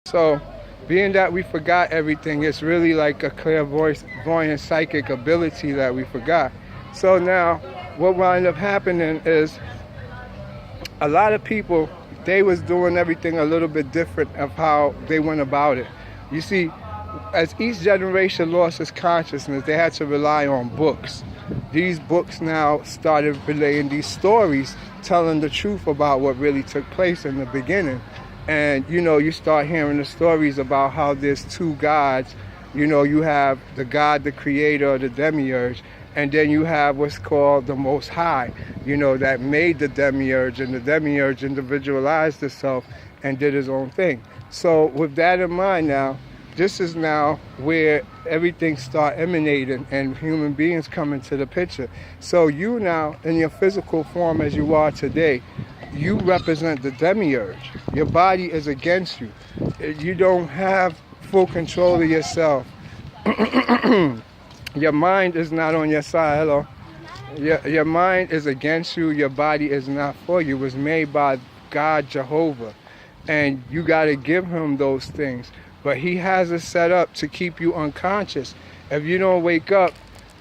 So, being that we forgot everything, it's really like a clairvoyant psychic ability that we forgot. So now, what wound up happening is a lot of people, they was doing everything a little bit different of how they went about it. You see, as each generation lost its consciousness, they had to rely on books. These books now started relaying these stories, telling the truth about what really took place in the beginning. And, you start hearing the stories about how there's two gods. You have the God, the creator, the demiurge, and then you have what's called the Most High, that made the demiurge, and the demiurge individualized itself and did his own thing. So with that in mind now, this is now where everything start emanating and human beings come into the picture. So you now, in your physical form as you are today, you represent the demiurge. Your body is against you. You don't have full control of yourself. Your mind is not on your side. Hello. Your mind is against you. Your body is not for you. It was made by God Jehovah. And you got to give him those things. But he has it set up to keep you unconscious. If you don't wake up,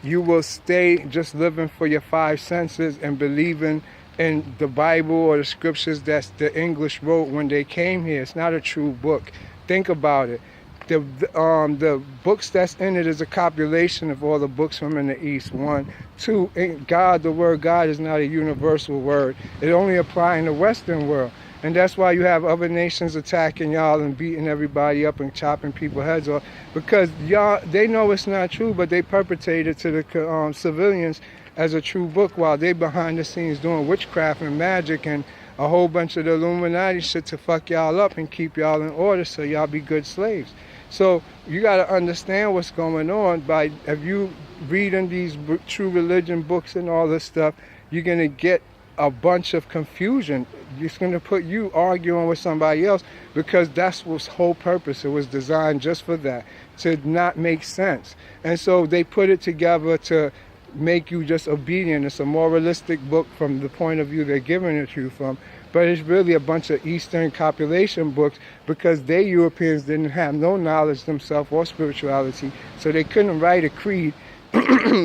you will stay just living for your five senses and believing in the Bible or the scriptures that the English wrote when they came here. It's not a true book. Think about it. The books that's in it is a copulation of all the books from in the East. 1, 2, God, the word God is not a universal word. It only applies in the Western world. And that's why you have other nations attacking y'all and beating everybody up and chopping people's heads off. Because y'all, they know it's not true, but they perpetrate it to the civilians as a true book while they behind the scenes doing witchcraft and magic and a whole bunch of the Illuminati shit to fuck y'all up and keep y'all in order so y'all be good slaves. So you got to understand what's going on by, if you reading these true religion books and all this stuff, you're going to get a bunch of confusion. It's going to put you arguing with somebody else because that's what's whole purpose. It was designed just for that, to not make sense. And so they put it together to make you just obedient. It's a moralistic book from the point of view they're giving it to you from, but it's really a bunch of Eastern copulation books because they Europeans didn't have no knowledge themselves or spirituality, so they couldn't write a creed.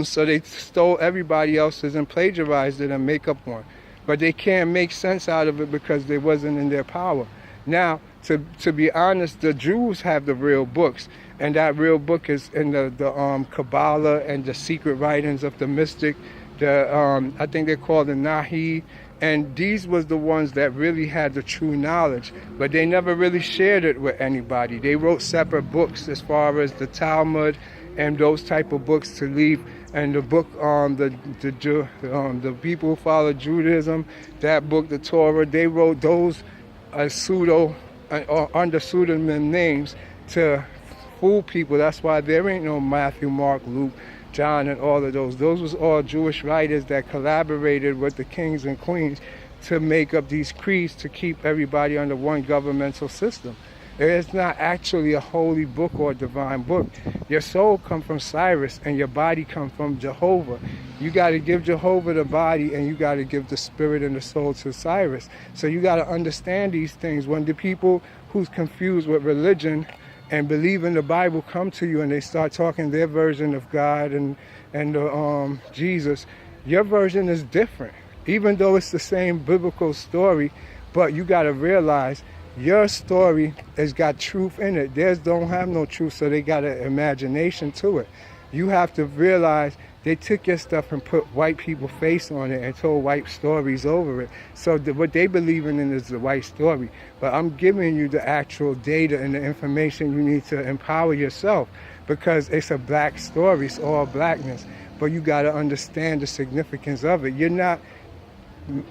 So they stole everybody else's and plagiarized it and make up one. But they can't make sense out of it because they wasn't in their power. Now, to be honest, the Jews have the real books, and that real book is in the Kabbalah and the secret writings of the mystic. I think they're called the Nahi, and these was the ones that really had the true knowledge, but they never really shared it with anybody. They wrote separate books as far as the Talmud and those type of books to leave. And the book the people who follow Judaism, that book, the Torah, they wrote those under pseudonym names to fool people. That's why there ain't no Matthew, Mark, Luke, John, and all of those. Those was all Jewish writers that collaborated with the kings and queens to make up these creeds to keep everybody under one governmental system. It's not actually a holy book or a divine book. Your soul comes from Sirius and your body comes from Jehovah. You got to give Jehovah the body and you got to give the spirit and the soul to Sirius. So you got to understand these things. When the people who's confused with religion and believe in the Bible come to you and they start talking their version of God and Jesus, your version is different. Even though it's the same biblical story, but you got to realize your story has got truth in it. Theirs don't have no truth, so they got an imagination to it. You have to realize they took your stuff and put white people's face on it and told white stories over it. So what they believe in is the white story. But I'm giving you the actual data and the information you need to empower yourself because it's a black story. It's all blackness. But you got to understand the significance of it. You're not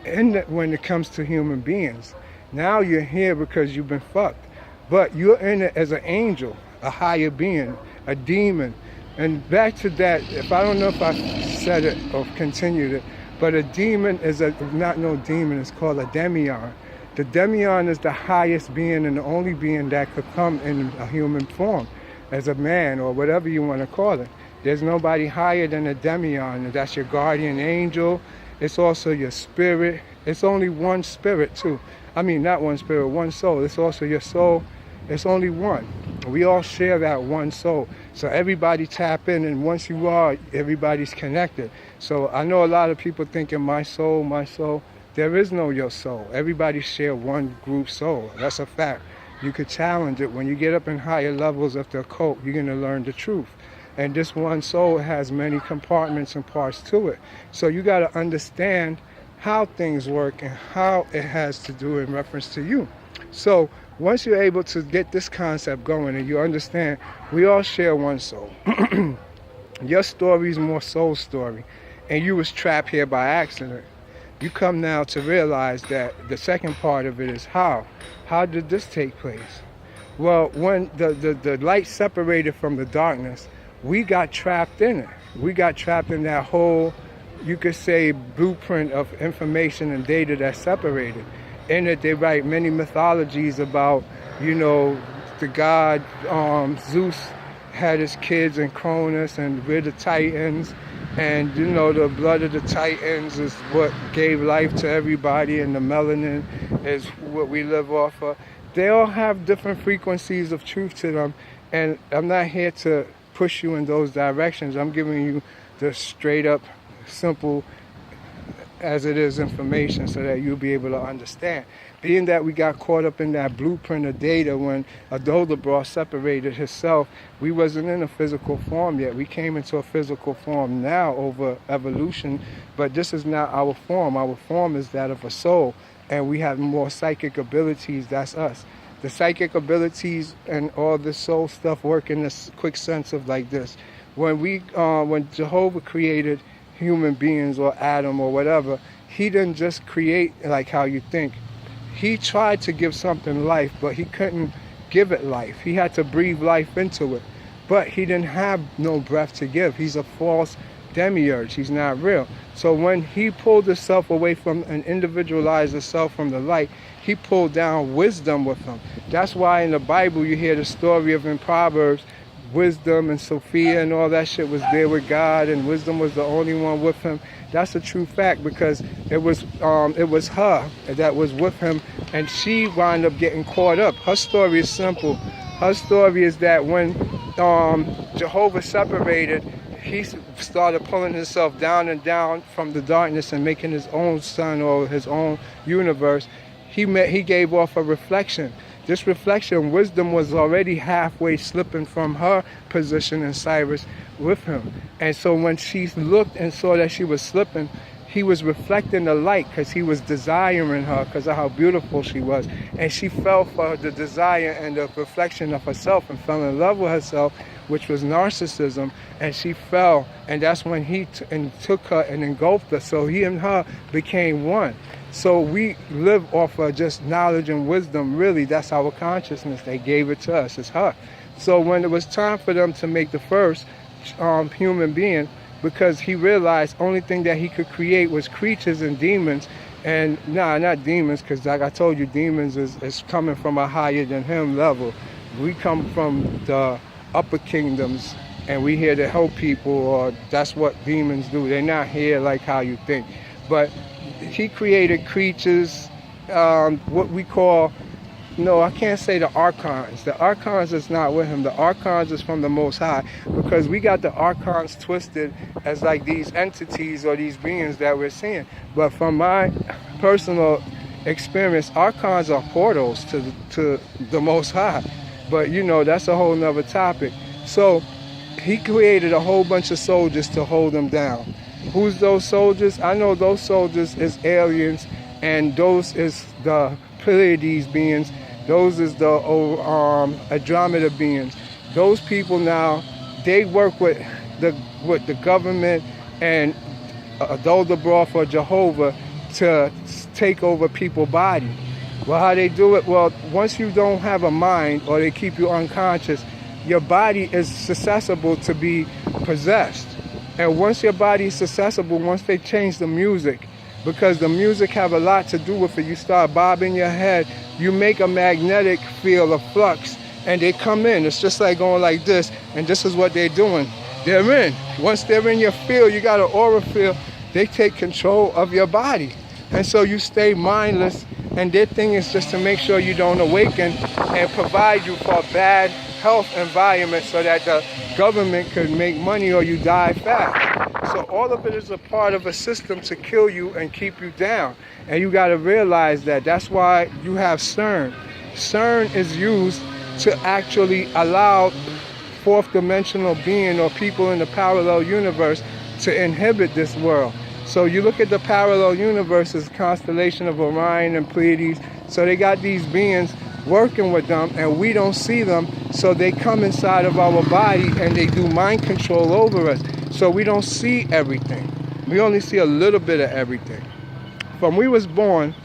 in it when it comes to human beings. Now you're here because you've been fucked. But you're in it as an angel, a higher being, a demon. And back to that, if I don't know if I said it or continued it, but a demon is not no demon, it's called a demion. The demion is the highest being and the only being that could come in a human form, as a man or whatever you want to call it. There's nobody higher than a demion, and that's your guardian angel. It's also your spirit. It's only one spirit too. I mean, not one spirit, one soul. It's also your soul It's only one. We all share that one soul. So everybody tap in, and once you are, everybody's connected. So I know a lot of people thinking my soul, my soul. There is no your soul. Everybody share one group soul. That's a fact. You could challenge it. When you get up in higher levels of the occult, you're going to learn the truth. And this one soul has many compartments and parts to it. So you got to understand how things work and how it has to do in reference to you. So once you're able to get this concept going and you understand, we all share one soul. Your story is more soul story, and you was trapped here by accident. You come now to realize that the second part of it is how. How did this take place? Well, when the light separated from the darkness, we got trapped in it. We got trapped in that whole, you could say, blueprint of information and data that separated. In it, they write many mythologies about, the god Zeus had his kids in Cronus, and we're the Titans. And, the blood of the Titans is what gave life to everybody, and the melanin is what we live off of. They all have different frequencies of truth to them, and I'm not here to push you in those directions. I'm giving you the straight up, simple, as it is information so that you'll be able to understand. Being that we got caught up in that blueprint of data when Yaldabaoth separated himself, we wasn't in a physical form yet. We came into a physical form now over evolution, but this is not our form. Our form is that of a soul, and we have more psychic abilities. That's us. The psychic abilities and all this soul stuff work in this quick sense of like this. When Jehovah created human beings or Adam or whatever, he didn't just create like how you think. He tried to give something life, but he couldn't give it life. He had to breathe life into it, but he didn't have no breath to give. He's a false demiurge. He's not real. So when he pulled himself away from and individualized himself from the light, he pulled down wisdom with him. That's why in the Bible you hear the story of in Proverbs, wisdom and Sophia and all that shit was there with God, and wisdom was the only one with him. That's a true fact, because it was her that was with him, and she wound up getting caught up. Her story is simple. Her story is that when Jehovah separated, he started pulling himself down and down from the darkness and making his own sun or his own universe. He gave off a reflection. This reflection, wisdom was already halfway slipping from her position in Cyrus with him. And so when she looked and saw that she was slipping, he was reflecting the light because he was desiring her because of how beautiful she was. And she fell for the desire and the reflection of herself and fell in love with herself, which was narcissism. And she fell, and that's when he took her and engulfed her. So he and her became one. So we live off of just knowledge and wisdom. Really, that's our consciousness. They gave it to us. It's her. So when it was time for them to make the first human being, because he realized only thing that he could create was creatures and demons. And not demons, because like I told you, demons is coming from a higher than him level. We come from the upper kingdoms, and we here to help people, or that's what demons do. They're not here like how you think. But he created creatures, what we call, I can't say the archons. The archons is not with him. The archons is from the Most High, because we got the archons twisted as like these entities or these beings that we're seeing. But from my personal experience, archons are portals to the Most High. But that's a whole nother topic. So he created a whole bunch of soldiers to hold them down. Who's those soldiers? I know those soldiers is aliens, and those is the Pleiades beings. Those is the Andromeda beings. Those people now, they work with the government and Yaldabaoth or Jehovah to take over people's body. Well, how they do it? Well, once you don't have a mind, or they keep you unconscious, your body is susceptible to be possessed. And once your body is susceptible, once they change the music, because the music have a lot to do with it, you start bobbing your head, you make a magnetic field of flux, and they come in. It's just like going like this, and this is what they're doing. They're in. Once they're in your field, you got an aura field, they take control of your body. And so you stay mindless, and their thing is just to make sure you don't awaken and provide you for a bad health environment so that the government could make money or you die fast. So all of it is a part of a system to kill you and keep you down. And you got to realize that. That's why you have CERN. CERN is used to actually allow fourth dimensional being or people in the parallel universe to inhibit this world. So you look at the parallel universe as constellation of Orion and Pleiades. So they got these beings working with them and we don't see them, so they come inside of our body and they do mind control over us. So we don't see everything. We only see a little bit of everything. From we was born,